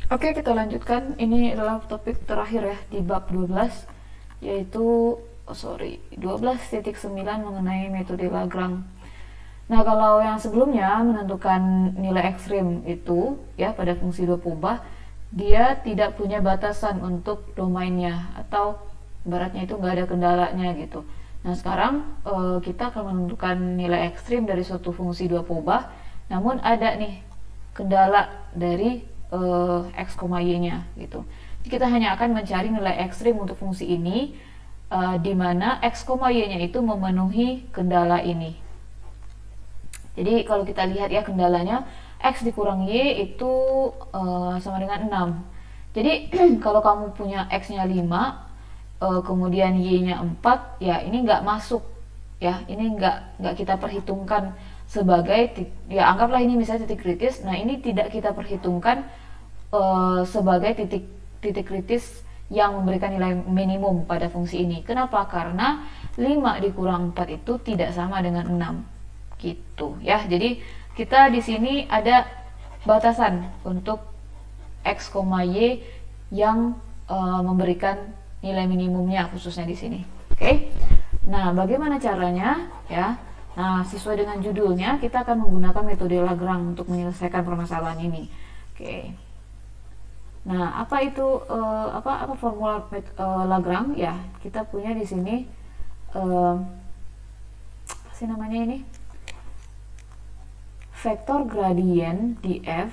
Oke, kita lanjutkan. Ini adalah topik terakhir ya di bab 12, yaitu 12.9 mengenai metode Lagrange. Nah, kalau yang sebelumnya menentukan nilai ekstrim itu ya pada fungsi dua kubah, dia tidak punya batasan untuk domainnya, atau baratnya itu nggak ada kendalanya gitu. Nah, sekarang kita akan menentukan nilai ekstrim dari suatu fungsi dua kubah, namun ada nih kendala dari x, y-nya gitu. Jadi kita hanya akan mencari nilai ekstrim untuk fungsi ini, di mana x, y-nya itu memenuhi kendala ini. Jadi kalau kita lihat ya kendalanya, x dikurang y itu sama dengan 6. Jadi kalau kamu punya x-nya 5, kemudian y-nya 4, ya ini nggak masuk ya, ini nggak kita perhitungkan sebagai, ya anggaplah ini misalnya titik kritis. Nah, ini tidak kita perhitungkan sebagai titik kritis yang memberikan nilai minimum pada fungsi ini. Kenapa? Karena 5 dikurang 4 itu tidak sama dengan 6 gitu ya. Jadi kita di sini ada batasan untuk x, y yang memberikan nilai minimumnya khususnya di sini. Oke. Nah, bagaimana caranya ya? Nah, sesuai dengan judulnya, kita akan menggunakan metode Lagrange untuk menyelesaikan permasalahan ini. Oke. Nah, apa itu apa formula Lagrange ya? Kita punya di sini apa sih namanya ini? Vektor gradien df,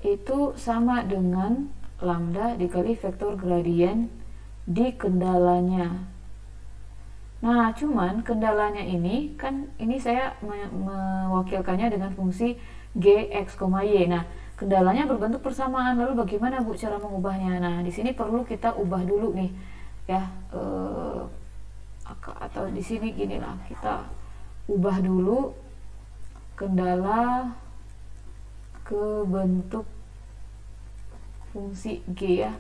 itu sama dengan lambda dikali vektor gradien di kendalanya. Nah, cuman kendalanya ini kan, ini saya mewakilkannya dengan fungsi g, x, y. Nah, kendalanya berbentuk persamaan. Lalu bagaimana Bu cara mengubahnya? Nah, di sini perlu kita ubah dulu nih ya, atau di sini gini lah, kita ubah dulu kendala ke bentuk fungsi g ya.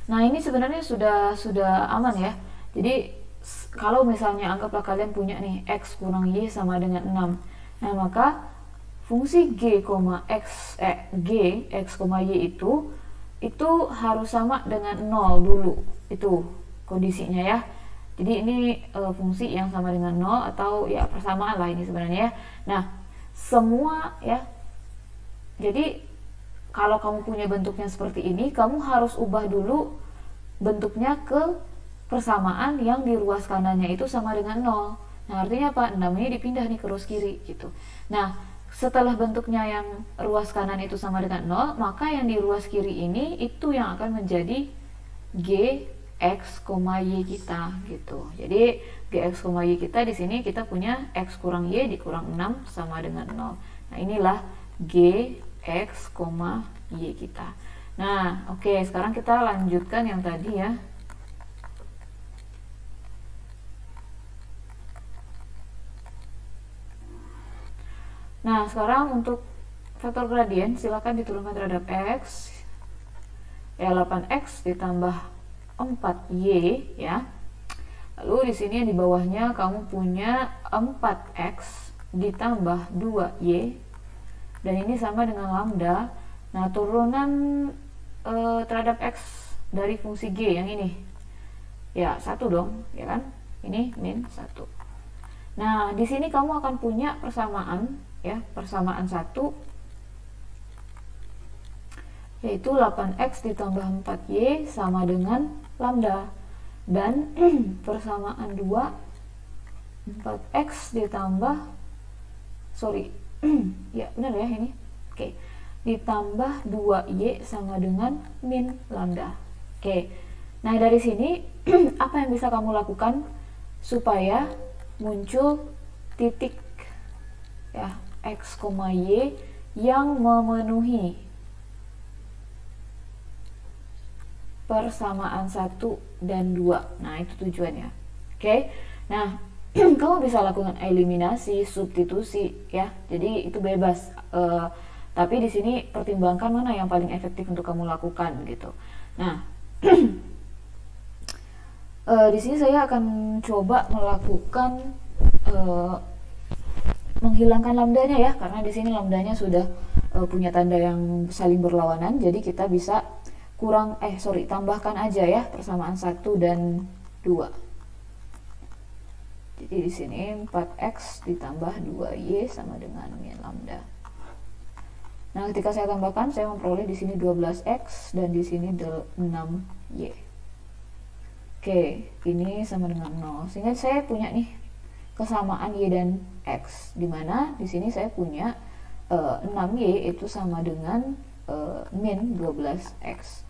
Nah, ini sebenarnya sudah aman ya. Jadi kalau misalnya anggaplah kalian punya nih x kurang y sama dengan 6. Nah, maka fungsi g, x, y itu harus sama dengan 0 dulu. Itu kondisinya ya. Jadi ini fungsi yang sama dengan 0, atau ya persamaan lah ini sebenarnya ya. Nah, semua ya. Jadi kalau kamu punya bentuknya seperti ini, kamu harus ubah dulu bentuknya ke persamaan yang di ruas kanannya itu sama dengan 0. Nah, artinya apa? 6 ini dipindah nih ke ruas kiri gitu. Nah, setelah bentuknya yang ruas kanan itu sama dengan 0, maka yang di ruas kiri ini itu yang akan menjadi g, x, y kita gitu. Jadi g, x, y kita di sini kita punya x kurang y dikurang 6 sama dengan 0. Nah, inilah g, x, y kita. Nah, oke, sekarang kita lanjutkan yang tadi ya. Nah, sekarang untuk vektor gradien silakan diturunkan terhadap x. Ya, 8x ditambah 4y ya. Lalu di sini di bawahnya kamu punya 4x ditambah 2y, dan ini sama dengan lambda. Nah, turunan terhadap x dari fungsi g yang ini ya 1 dong, ya kan? Ini min 1. Nah, di sini kamu akan punya persamaan ya, persamaan 1, yaitu 8x ditambah 4y sama dengan lambda, dan persamaan 2, 4x ditambah ya benar ya ini, oke, ditambah 2y sama dengan min lambda. Oke, nah dari sini apa yang bisa kamu lakukan supaya muncul titik ya x, y yang memenuhi persamaan 1 dan 2. Nah, itu tujuannya. Oke. Nah, kamu bisa lakukan eliminasi, substitusi ya. Jadi itu bebas. Tapi di sini pertimbangkan mana yang paling efektif untuk kamu lakukan gitu. Nah, di sini saya akan coba melakukan menghilangkan lambdanya ya, karena di sini lambdanya sudah punya tanda yang saling berlawanan, jadi kita bisa tambahkan aja ya persamaan 1 dan 2. Jadi di sini 4x ditambah 2y sama dengan min lambda. Nah, ketika saya tambahkan, saya memperoleh di sini 12x dan di sini 6y. Oke, ini sama dengan 0. Sehingga saya punya nih kesamaan y dan x, dimana di sini saya punya 6y itu sama dengan min 12x.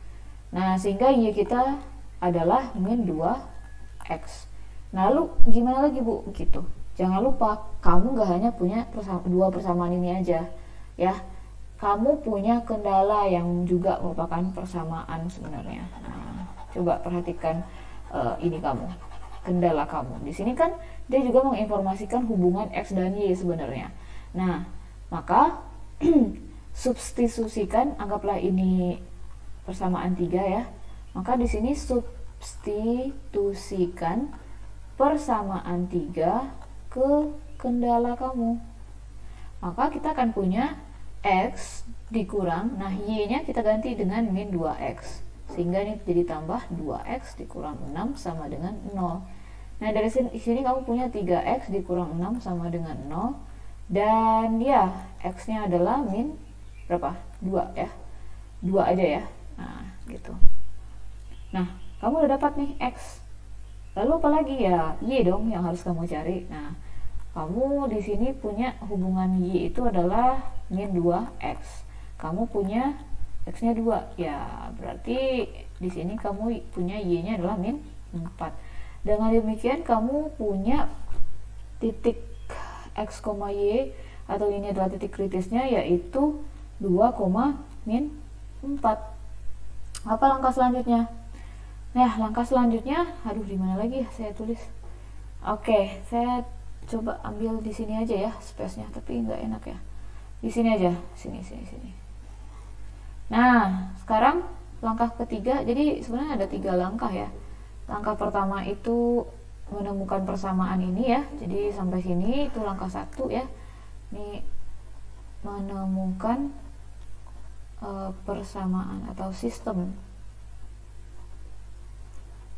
Nah, sehingga y kita adalah min 2x. Nah, lalu gimana lagi Bu? Gitu. Jangan lupa, kamu gak hanya punya dua persamaan ini aja ya. Kamu punya kendala yang juga merupakan persamaan sebenarnya. Nah, coba perhatikan ini kamu, kendala kamu. Di sini kan dia juga menginformasikan hubungan x dan y sebenarnya. Nah, maka substitusikan, anggaplah ini persamaan 3 ya. Maka di sini substitusikan persamaan 3 ke kendala kamu. Maka kita akan punya x dikurang, nah y-nya kita ganti dengan min 2x, sehingga ini jadi tambah 2x dikurang 6 sama dengan 0. Nah, dari sini kamu punya 3x dikurang 6 sama dengan 0, dan ya x-nya adalah min berapa? 2 ya, 2 aja ya. Nah, gitu. Nah, kamu udah dapat nih x. Lalu apa lagi ya? Y dong yang harus kamu cari. Nah, kamu di sini punya hubungan y itu adalah min 2x. Kamu punya x-nya 2. Ya, berarti di sini kamu punya y-nya adalah min 4. Dengan demikian kamu punya titik x, y, atau ini adalah titik kritisnya, yaitu 2, min 4. Apa langkah selanjutnya? Nah, langkah selanjutnya, aduh di mana lagi ya saya tulis? Oke, saya coba ambil di sini aja ya space-nya, tapi nggak enak ya. Di sini aja, sini. Nah, sekarang langkah ketiga, jadi sebenarnya ada 3 langkah ya. Langkah pertama itu menemukan persamaan ini ya. Jadi sampai sini itu langkah 1 ya. Ini menemukan persamaan atau sistem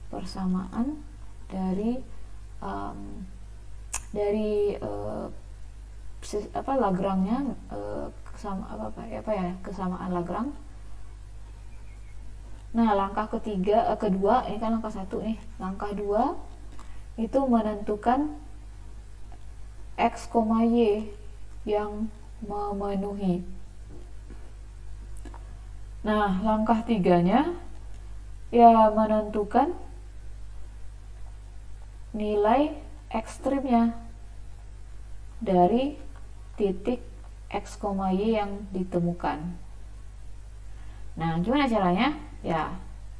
persamaan dari Lagrange-nya, kesamaan Lagrange. Nah, langkah kedua, ini kan langkah 1 nih. Langkah 2 itu menentukan x, y yang memenuhi. Nah, langkah 3-nya ya menentukan nilai ekstrimnya dari titik x, y yang ditemukan. Nah, gimana caranya? Ya,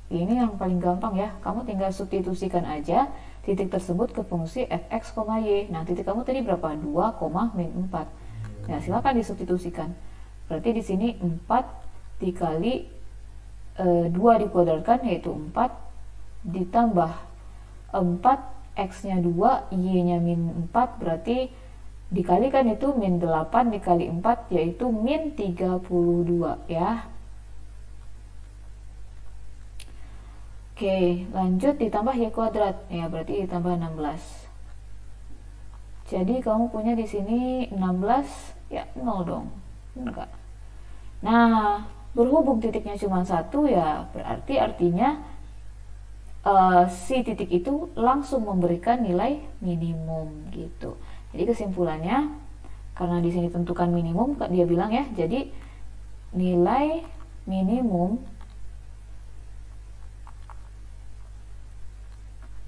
ini yang paling gampang ya. Kamu tinggal substitusikan aja titik tersebut ke fungsi fx, y. Nah, titik kamu tadi berapa? 2, min 4. Nah, silakan disubstitusikan. Berarti di sini 4 dikali 2 dikuadratkan, yaitu 4, ditambah 4, x-nya 2, y-nya min 4, berarti dikalikan itu min 8 dikali 4, yaitu min 32 ya. Oke, lanjut ditambah y kuadrat ya, berarti ditambah 16. Jadi kamu punya di sini 16 ya 0 dong, enggak. Nah, berhubung titiknya cuma 1 ya, berarti artinya si titik itu langsung memberikan nilai minimum gitu. Jadi kesimpulannya, karena di sini tentukan minimum, dia bilang ya, jadi nilai minimum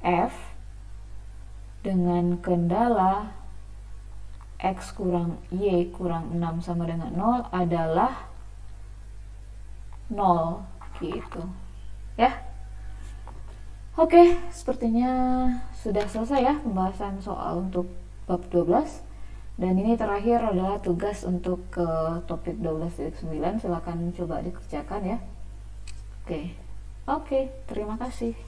f dengan kendala x kurang y kurang 6 sama dengan 0 adalah 0 gitu ya. Oke, sepertinya sudah selesai ya pembahasan soal untuk bab 12, dan ini terakhir adalah tugas untuk ke topik 12.9. Silakan coba dikerjakan ya. Oke, terima kasih.